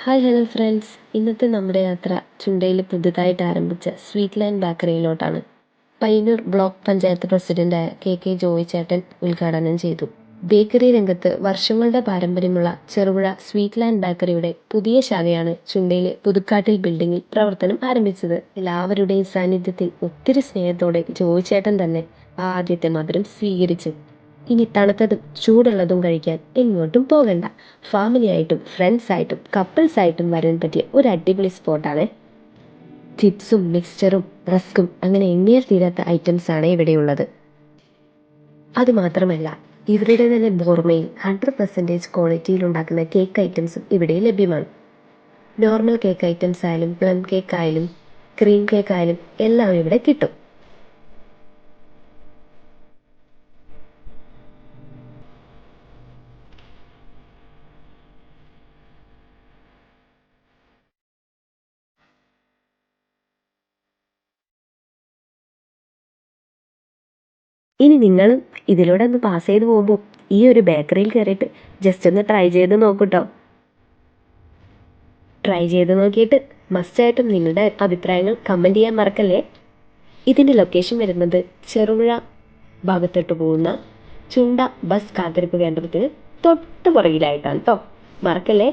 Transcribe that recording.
Hello friends. ഇന്നത്തെ നമ്മുടെ യാത്ര ചുണ്ടയിൽ പുതുതായിട്ട് ആരംഭിച്ച സ്വീറ്റ് ലാൻഡ് ബേക്കറിയിലോട്ടാണ്. പയ്യന്നൂർ ബ്ലോക്ക് പഞ്ചായത്ത് പ്രസിഡന്റായ കെ ജോയി ചേട്ടൻ ഉദ്ഘാടനം ചെയ്തു. ബേക്കറി രംഗത്ത് വർഷങ്ങളുടെ പാരമ്പര്യമുള്ള ചെറുപുഴ സ്വീറ്റ് ലാൻഡ് ബേക്കറിയുടെ പുതിയ ശാഖയാണ് ചുണ്ടയിലെ പുതുക്കാട്ടിൽ ബിൽഡിങ്ങിൽ പ്രവർത്തനം ആരംഭിച്ചത്. എല്ലാവരുടെയും സാന്നിധ്യത്തിൽ ഒത്തിരി സ്നേഹത്തോടെ ജോയി ചേട്ടൻ തന്നെ ആദ്യത്തെ മധുരം സ്വീകരിച്ചു. ഇനി തണുത്തതും ചൂടുള്ളതും കഴിക്കാൻ എങ്ങോട്ടും പോകണ്ട. ഫാമിലി ആയിട്ടും ഫ്രണ്ട്സായിട്ടും കപ്പിൾസായിട്ടും വരാൻ പറ്റിയ ഒരു അടിപൊളി സ്പോട്ടാണ്. ചിപ്സും മിക്സ്ചറും റസ്കും അങ്ങനെ എണ്ണിയാൽ തീരാത്ത ഐറ്റംസാണ് ഇവിടെയുള്ളത്. അതുമാത്രമല്ല, ഇവരുടെ തന്നെ ഗോർമയിൽ 100% ക്വാളിറ്റിയിൽ ഉണ്ടാക്കുന്ന കേക്ക് ഐറ്റംസും ഇവിടെ ലഭ്യമാണ്. നോർമൽ കേക്ക് ഐറ്റംസ് ആയാലും പ്ലം കേക്ക് ആയാലും ക്രീം കേക്ക് ആയാലും എല്ലാം ഇവിടെ കിട്ടും. ഇനി നിങ്ങളും ഇതിലൂടെ ഒന്ന് പാസ് ചെയ്ത് പോകുമ്പോൾ ഈ ഒരു ബേക്കറിയിൽ കയറിയിട്ട് ജസ്റ്റ് ഒന്ന് ട്രൈ ചെയ്ത് നോക്കൂട്ടോ. ട്രൈ ചെയ്ത് നോക്കിയിട്ട് മസ്റ്റായിട്ടും നിങ്ങളുടെ അഭിപ്രായങ്ങൾ കമൻറ്റ് ചെയ്യാൻ മറക്കല്ലേ. ഇതിൻ്റെ ലൊക്കേഷൻ വരുന്നത് ചെറുപുഴ ഭാഗത്തോട്ട് പോകുന്ന ചുണ്ട ബസ് കാത്തിരിപ്പ് കേന്ദ്രത്തിന് തൊട്ട് പുറകിലായിട്ടാണ് കേട്ടോ. മറക്കല്ലേ.